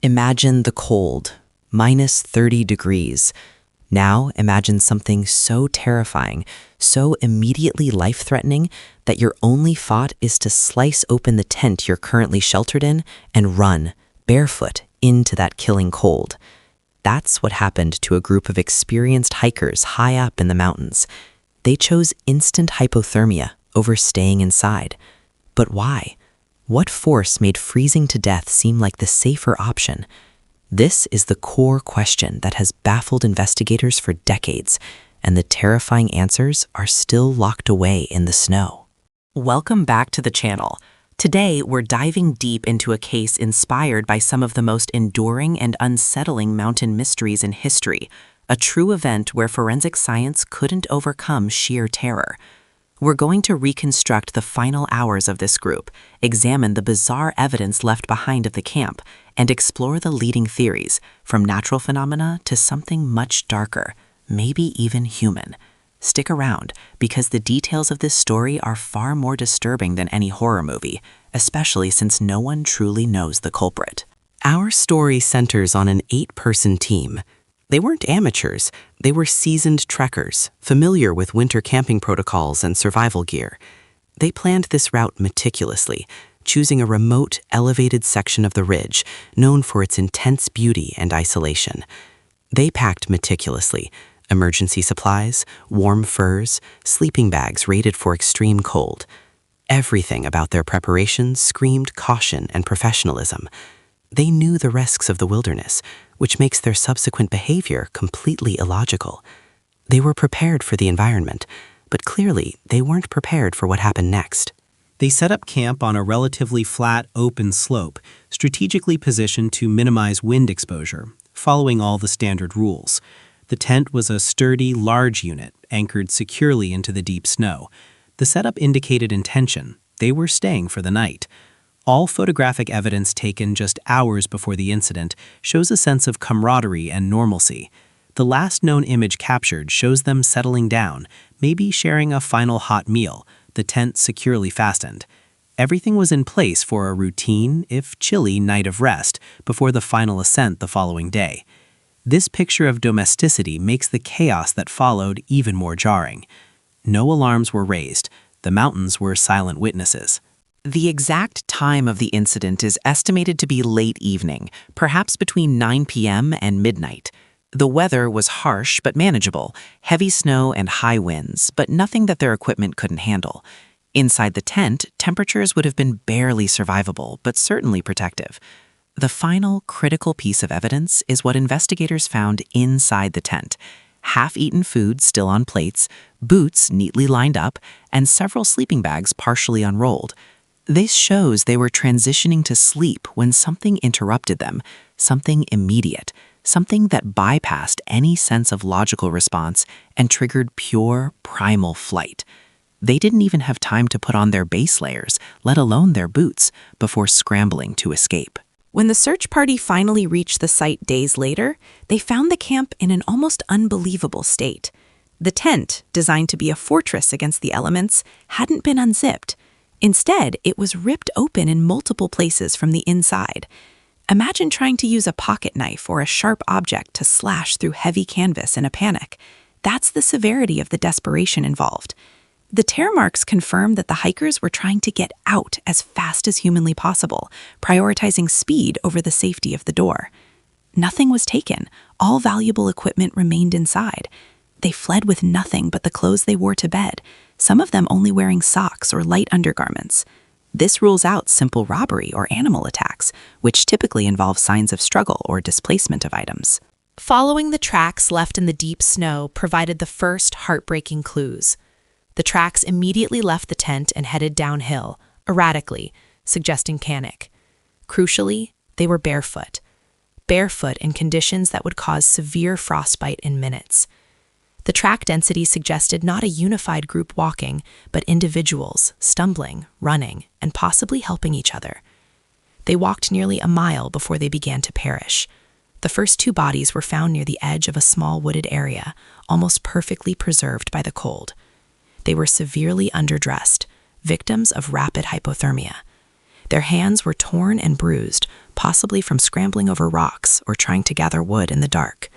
Imagine the cold, minus 30 degrees. Now imagine something so terrifying, so immediately life-threatening that your only thought is to slice open the tent you're currently sheltered in and run, barefoot, into that killing cold. That's what happened to a group of experienced hikers high up in the mountains. They chose instant hypothermia over staying inside. But why? What force made freezing to death seem like the safer option? This is the core question that has baffled investigators for decades, and the terrifying answers are still locked away in the snow. Welcome back to the channel. Today, we're diving deep into a case inspired by some of the most enduring and unsettling mountain mysteries in history, a true event where forensic science couldn't overcome sheer terror. We're going to reconstruct the final hours of this group, examine the bizarre evidence left behind of the camp, and explore the leading theories, from natural phenomena to something much darker, maybe even human. Stick around, because the details of this story are far more disturbing than any horror movie, especially since no one truly knows the culprit. Our story centers on an 8-person team. They weren't amateurs, they were seasoned trekkers, familiar with winter camping protocols and survival gear. They planned this route meticulously, choosing a remote, elevated section of the ridge, known for its intense beauty and isolation. They packed meticulously: emergency supplies, warm furs, sleeping bags rated for extreme cold. Everything about their preparations screamed caution and professionalism. They knew the risks of the wilderness, which makes their subsequent behavior completely illogical. They were prepared for the environment, but clearly they weren't prepared for what happened next. They set up camp on a relatively flat, open slope, strategically positioned to minimize wind exposure, following all the standard rules. The tent was a sturdy, large unit, anchored securely into the deep snow. The setup indicated intention. They were staying for the night. All photographic evidence taken just hours before the incident shows a sense of camaraderie and normalcy. The last known image captured shows them settling down, maybe sharing a final hot meal, the tent securely fastened. Everything was in place for a routine, if chilly, night of rest before the final ascent the following day. This picture of domesticity makes the chaos that followed even more jarring. No alarms were raised. The mountains were silent witnesses. The exact time of the incident is estimated to be late evening, perhaps between 9 p.m. and midnight. The weather was harsh but manageable, heavy snow and high winds, but nothing that their equipment couldn't handle. Inside the tent, temperatures would have been barely survivable, but certainly protective. The final, critical piece of evidence is what investigators found inside the tent: half-eaten food still on plates, boots neatly lined up, and several sleeping bags partially unrolled. This shows they were transitioning to sleep when something interrupted them, something immediate, something that bypassed any sense of logical response and triggered pure, primal flight. They didn't even have time to put on their base layers, let alone their boots, before scrambling to escape. When the search party finally reached the site days later, they found the camp in an almost unbelievable state. The tent, designed to be a fortress against the elements, hadn't been unzipped. Instead, it was ripped open in multiple places from the inside. Imagine trying to use a pocket knife or a sharp object to slash through heavy canvas in a panic. That's the severity of the desperation involved. The tear marks confirm that the hikers were trying to get out as fast as humanly possible, prioritizing speed over the safety of the door. Nothing was taken. All valuable equipment remained inside. They fled with nothing but the clothes they wore to bed, some of them only wearing socks or light undergarments. This rules out simple robbery or animal attacks, which typically involve signs of struggle or displacement of items. Following the tracks left in the deep snow provided the first heartbreaking clues. The tracks immediately left the tent and headed downhill, erratically, suggesting panic. Crucially, they were barefoot. Barefoot in conditions that would cause severe frostbite in minutes. The track density suggested not a unified group walking, but individuals stumbling, running, and possibly helping each other. They walked nearly a mile before they began to perish. The first 2 bodies were found near the edge of a small wooded area, almost perfectly preserved by the cold. They were severely underdressed, victims of rapid hypothermia. Their hands were torn and bruised, possibly from scrambling over rocks or trying to gather wood in the dark.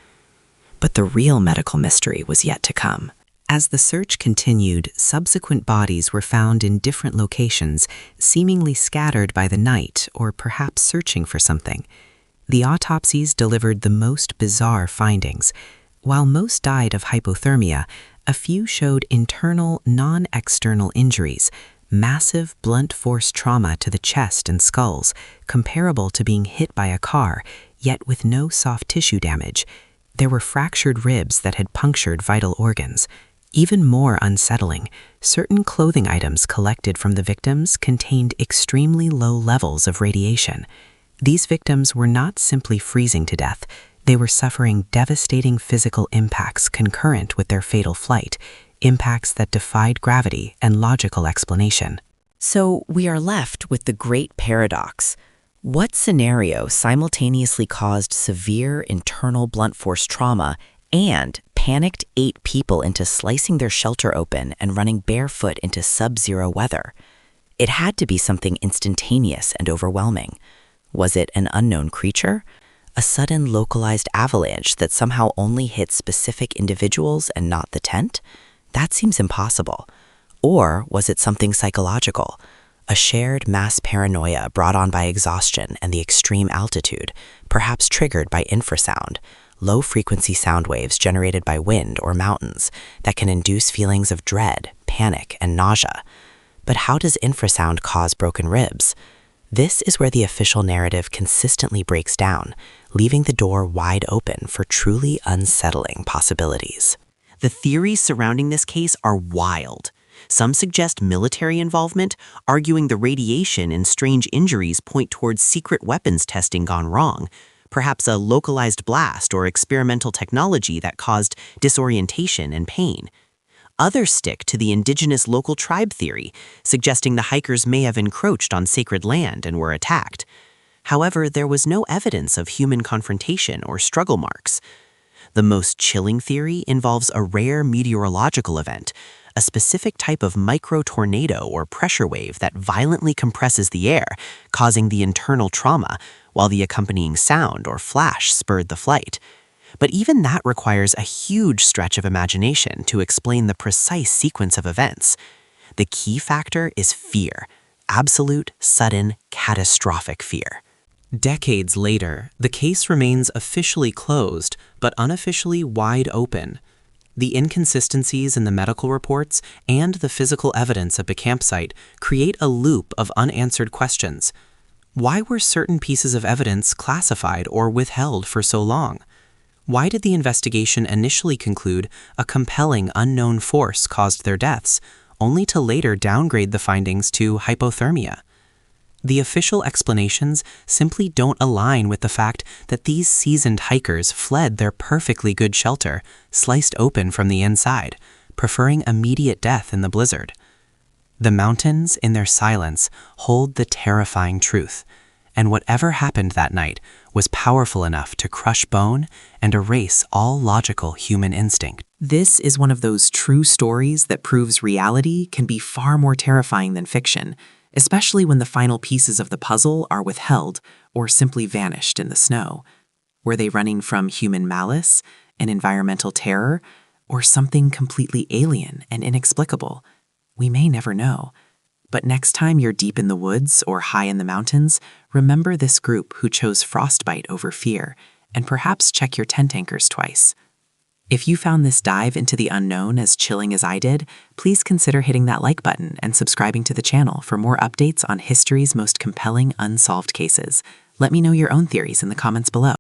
But the real medical mystery was yet to come. As the search continued, subsequent bodies were found in different locations, seemingly scattered by the night or perhaps searching for something. The autopsies delivered the most bizarre findings. While most died of hypothermia, a few showed internal, non-external injuries, massive blunt force trauma to the chest and skulls, comparable to being hit by a car, yet with no soft tissue damage. There were fractured ribs that had punctured vital organs. Even more unsettling, certain clothing items collected from the victims contained extremely low levels of radiation. These victims were not simply freezing to death, they were suffering devastating physical impacts concurrent with their fatal flight, impacts that defied gravity and logical explanation. So we are left with the great paradox. What scenario simultaneously caused severe internal blunt force trauma and panicked 8 people into slicing their shelter open and running barefoot into sub-zero weather? It had to be something instantaneous and overwhelming. Was it an unknown creature? A sudden localized avalanche that somehow only hit specific individuals and not the tent? That seems impossible. Or was it something psychological? A shared mass paranoia brought on by exhaustion and the extreme altitude, perhaps triggered by infrasound, low-frequency sound waves generated by wind or mountains that can induce feelings of dread, panic, and nausea. But how does infrasound cause broken ribs? This is where the official narrative consistently breaks down, leaving the door wide open for truly unsettling possibilities. The theories surrounding this case are wild. Some suggest military involvement, arguing the radiation and strange injuries point towards secret weapons testing gone wrong, perhaps a localized blast or experimental technology that caused disorientation and pain. Others stick to the indigenous local tribe theory, suggesting the hikers may have encroached on sacred land and were attacked. However, there was no evidence of human confrontation or struggle marks. The most chilling theory involves a rare meteorological event, a specific type of micro-tornado or pressure wave that violently compresses the air, causing the internal trauma, while the accompanying sound or flash spurred the flight. But even that requires a huge stretch of imagination to explain the precise sequence of events. The key factor is fear, absolute, sudden, catastrophic fear. Decades later, the case remains officially closed, but unofficially wide open. The inconsistencies in the medical reports and the physical evidence at the campsite create a loop of unanswered questions. Why were certain pieces of evidence classified or withheld for so long? Why did the investigation initially conclude a compelling unknown force caused their deaths, only to later downgrade the findings to hypothermia? The official explanations simply don't align with the fact that these seasoned hikers fled their perfectly good shelter, sliced open from the inside, preferring immediate death in the blizzard. The mountains, in their silence, hold the terrifying truth, and whatever happened that night was powerful enough to crush bone and erase all logical human instinct. This is one of those true stories that proves reality can be far more terrifying than fiction, especially when the final pieces of the puzzle are withheld or simply vanished in the snow. Were they running from human malice, an environmental terror, or something completely alien and inexplicable? We may never know. But next time you're deep in the woods or high in the mountains, remember this group who chose frostbite over fear, and perhaps check your tent anchors twice. If you found this dive into the unknown as chilling as I did, please consider hitting that like button and subscribing to the channel for more updates on history's most compelling unsolved cases. Let me know your own theories in the comments below.